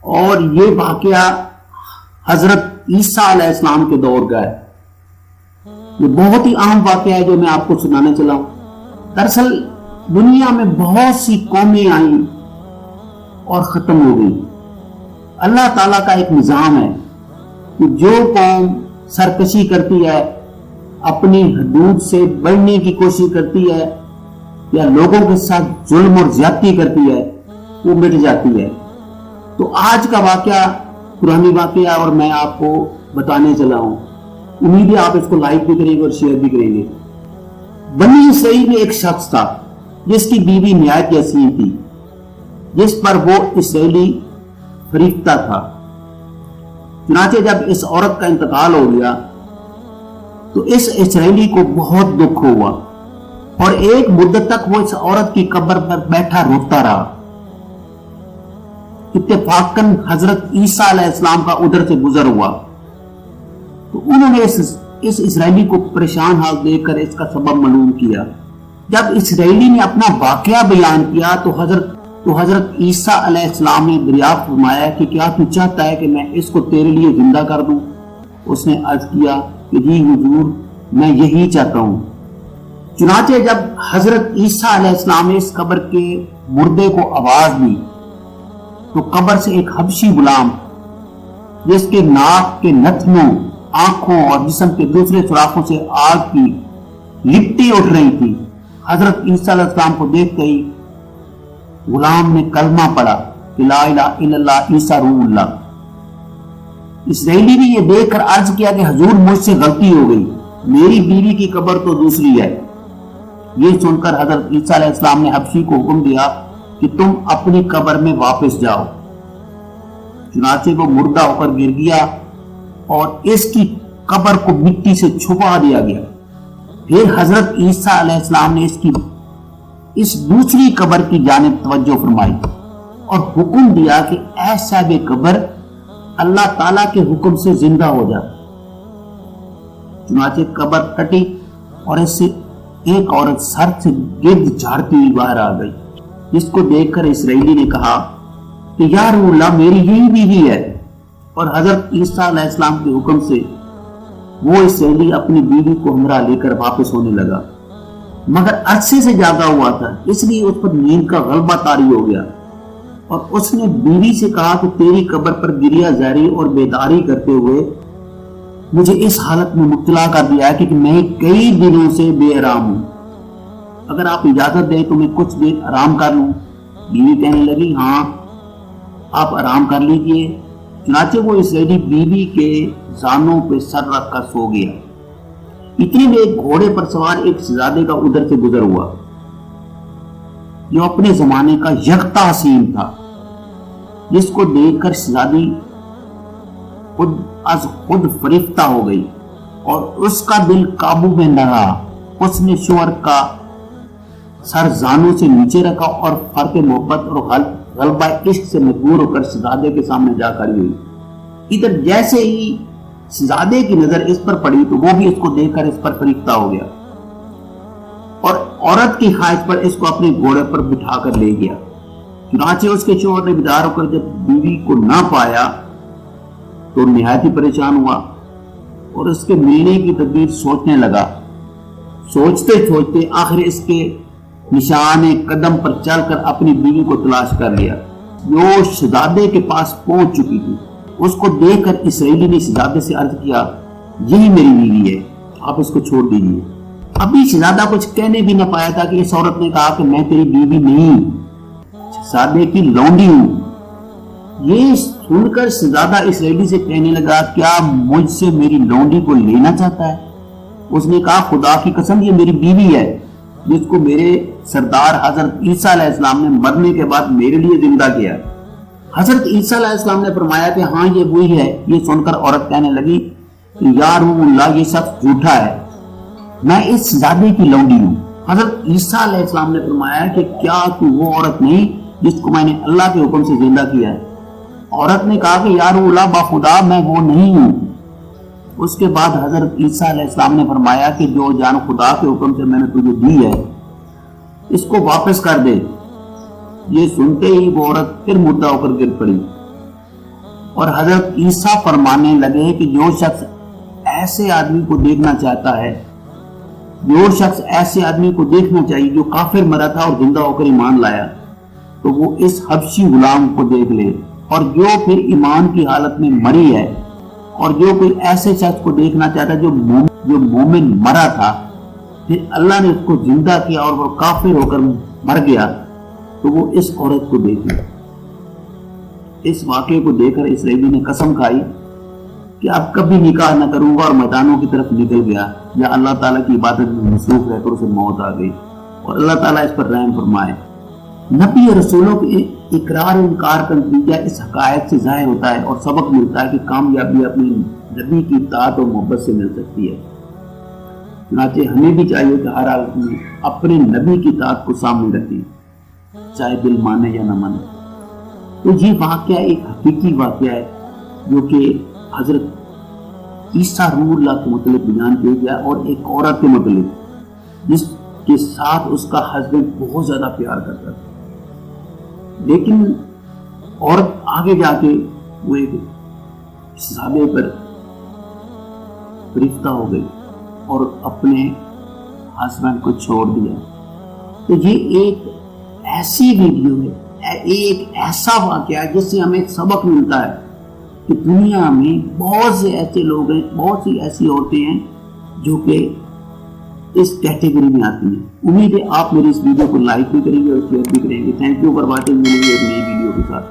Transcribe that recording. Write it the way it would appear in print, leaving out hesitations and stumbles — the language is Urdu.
اور یہ واقعہ حضرت عیسیٰ علیہ السلام کے دور کا ہے. یہ بہت ہی عام واقعہ ہے جو میں آپ کو سنانے چلا ہوں. دراصل دنیا میں بہت سی قومیں آئیں اور ختم ہو گئی. اللہ تعالیٰ کا ایک نظام ہے کہ جو قوم سرکشی کرتی ہے، اپنی حدود سے بڑھنے کی کوشش کرتی ہے یا لوگوں کے ساتھ ظلم اور زیادتی کرتی ہے، وہ مٹ جاتی ہے. تو آج کا واقعہ پرانی واقعہ اور میں آپ کو بتانے چلا ہوں. امید ہے آپ اس کو لائک بھی کریں گے اور شیئر بھی کریں گے. بنی اسرائیل میں ایک شخص تھا جس کی بیوی نہایت حسین تھی، جس پر وہ اسرائیلی فریفتہ تھا. چنانچہ جب اس عورت کا انتقال ہو گیا تو اس اسرائیلی کو بہت دکھ ہوا اور ایک مدت تک وہ اس عورت کی قبر پر بیٹھا روتا رہا. اتفاقاً حضرت عیسیٰ علیہ السلام کا ادھر سے گزر ہوا تو انہوں نے اس اسرائیلی کو پریشان حال دیکھ کر اس کا سبب معلوم کیا. جب اسرائیلی نے اپنا واقعہ بیان کیا تو حضرت عیسیٰ علیہ السلام نے دریافت فرمایا کہ کیا تو چاہتا ہے کہ میں اس کو تیرے لیے زندہ کر دوں؟ اس نے عرض کیا کہ جی حضور، میں یہی چاہتا ہوں. چنانچہ جب حضرت عیسیٰ علیہ السلام نے اس قبر کے مردے کو آواز دی تو قبر سے ایک حبشی غلام جس کے ناک کے نتنوں، آنکھوں اور جسم کے دوسرے سوراخوں سے آگ کی لپٹیں اٹھ رہی تھی، حضرت عیسیٰ علیہ السلام کو دیکھتے ہی غلام نے کلمہ پڑھا کہ لا الہ الا اللہ عیسیٰ روح اللہ. اسرائیلی نے یہ دیکھ کر عرض کیا کہ حضور مجھ سے غلطی ہو گئی، میری بیوی کی قبر تو دوسری ہے. یہ سن کر حضرت عیسیٰ علیہ السلام نے حبشی کو حکم دیا کہ تم اپنی قبر میں واپس جاؤ. چنانچہ وہ مردہ ہو کر گر گیا اور اس کی قبر کو مٹی سے چھپا دیا گیا. پھر حضرت عیسیٰ علیہ السلام نے اس دوسری قبر کی جانب توجہ فرمائی اور حکم دیا کہ اے صاحب قبر، اللہ تعالیٰ کے حکم سے زندہ ہو جا. چنانچہ قبر کٹی اور اس سے ایک عورت سر سے گرد جھاڑتی ہوئی باہر آ گئی، جس کو دیکھ کر اسرائیلی نے کہا کہ یا رسول اللہ، میری یہی بیوی ہے. اور حضرت عیسیٰ علیہ السلام کے حکم سے وہ اسرائیلی اپنی بیوی کو ہمراہ لے کر واپس ہونے لگا، مگر عرصے سے جاگا ہوا تھا، اس لیے اس پر نیند کا غلبہ طاری ہو گیا اور اس نے بیوی سے کہا کہ تیری قبر پر گریہ زاری اور بیداری کرتے ہوئے مجھے اس حالت میں مبتلا کر دیا ہے کہ میں کئی دنوں سے بے آرام ہوں، اگر آپ اجازت دیں تو میں کچھ دیر آرام کر لوں. بیوی کہنے لگی ہاں آپ آرام کر لیجئے. چنانچہ وہ اسرائیلی بیوی کے زانوں پہ سر رکھ کر سو گیا. اتنی میں ایک گھوڑے پر سوار ایک شہزادے کا ادھر سے گزر ہوا جو اپنے زمانے کا یکتا حسین تھا، جس کو دیکھ کر شہزادی خود فریفتہ ہو گئی اور اس کا دل قابو میں نہ رہا. اس نے شوہر کا سر زانوں سے نیچے رکھا اور فرق محبت اور غلبہ عشق سے مجبور ہو کر شہزادے کے سامنے جا کھڑی ہوئی. ادھر جیسے ہی شہزادے کی نظر اس پر پڑی تو وہ بھی اس کو دیکھ کر اس پر فریفتہ ہو گیا اور عورت کی خواہش پر اس کو اپنے گھوڑے پر بٹھا کر لے گیا. چنانچہ اس کے شوہر نے بیدار ہو کر جب بیوی کو نہ پایا تو نہایت ہی پریشان ہوا اور اس کے ملنے کی تدبیر سوچنے لگا. سوچتے سوچتے آخر اس کے نشان قدم پر چل کر اپنی بیوی کو تلاش کر لیا جو شہزادے کے پاس پہنچ چکی تھی. اس کو دیکھ کر اسرائیلی نے شہزادے سے عرض کیا یہی میری بیوی ہے، آپ اس کو چھوڑ دیجیے. ابھی شہزادہ کچھ کہنے بھی نہ پایا تھا کہ اس عورت نے کہا کہ میں تیری بیوی نہیں، شہزادے کی لونڈی ہوں. یہ سن کر شہزادہ اسرائیلی سے کہنے لگا کیا مجھ سے میری لونڈی کو لینا چاہتا ہے؟ اس نے کہا خدا کی قسم یہ میری بیوی ہے جس کو میرے سردار حضرت عیسیٰ علیہ السلام نے مرنے کے بعد میرے لیے زندہ کیا. حضرت عیسیٰ علیہ السلام نے فرمایا کہ ہاں یہ وہی ہے. یہ سن کر عورت کہنے لگی کہ یا روح اللہ، یہ شخص جھوٹا ہے، میں اس شہزادے کی لونڈی ہوں. حضرت عیسیٰ علیہ السلام نے فرمایا کہ کیا تو وہ عورت نہیں جس کو میں نے اللہ کے حکم سے زندہ کیا ہے؟ عورت نے کہا کہ یا روح اللہ، باخدا میں وہ نہیں ہوں. اس کے بعد حضرت عیسیٰ علیہ السلام نے فرمایا کہ جو جان خدا کے حکم سے میں نے تجھے دی ہے اس کو واپس کر دے. یہ سنتے ہی وہ عورت پھر مردہ ہو کر گر پڑی. اور حضرت عیسیٰ فرمانے لگے کہ جو شخص ایسے آدمی کو دیکھنا چاہتا ہے، جو شخص ایسے آدمی کو دیکھنا چاہیے جو کافر مرا تھا اور زندہ ہو کر ایمان لایا، تو وہ اس حبشی غلام کو دیکھ لے، اور جو پھر ایمان کی حالت میں مری ہے، اور جو کوئی ایسے شخص کو دیکھنا چاہتا ہے جو مومن مرا تھا، پھر اللہ نے اس کو زندہ کیا اور وہ کافر ہو کر مر گیا، تو وہ اس عورت کو دیکھ لے۔ اس واقعے کو دیکھ کر اسرائیلی نے قسم کھائی کہ اب کبھی نکاح نہ کروں گا، اور میدانوں کی طرف نکل گیا، یا اللہ تعالیٰ کی عبادت میں مصروف رہ کر اسے موت آ گئی، اور اللہ تعالیٰ اس پر رحم فرمائے۔ نبی اور رسولوں کے اقرار و انکار کا نتیجہ اس حقائق سے ظاہر ہوتا ہے، اور سبق ملتا ہے کہ کامیابی اپنی نبی کی اطاعت اور محبت سے مل سکتی ہے۔ چنانچہ ہمیں بھی چاہیے کہ ہر حالت میں اپنے نبی کی اطاعت کو سامنے رکھیں، چاہے دل مانے یا نہ مانے۔ تو یہ واقعہ ایک حقیقی واقعہ ہے جو کہ حضرت عیسیٰ روح اللہ کے متعلق بیان کیا گیا، اور ایک عورت کے متعلق جس کے ساتھ اس کا ہسبینڈ بہت زیادہ پیار کرتا تھا، لیکن عورت آگے جا کے وہ ایک سابے پر گرفتہ ہو گئی اور اپنے ہسبینڈ کو چھوڑ دیا۔ تو یہ ایک ایسی ویڈیو ہے، ایک ایسا واقعہ ہے جس سے ہمیں ایک سبق ملتا ہے کہ دنیا میں بہت سے ایسے لوگ ہیں، بہت سی ایسی عورتیں ہیں جو کہ اس کیٹیگری میں آتی ہیں۔ امید ہے آپ میری اس ویڈیو کو لائک بھی کریں گے اور شیئر بھی کریں گے۔ تھینک یو فار واچنگ، ملیں گے ایک نئی ویڈیو کے ساتھ۔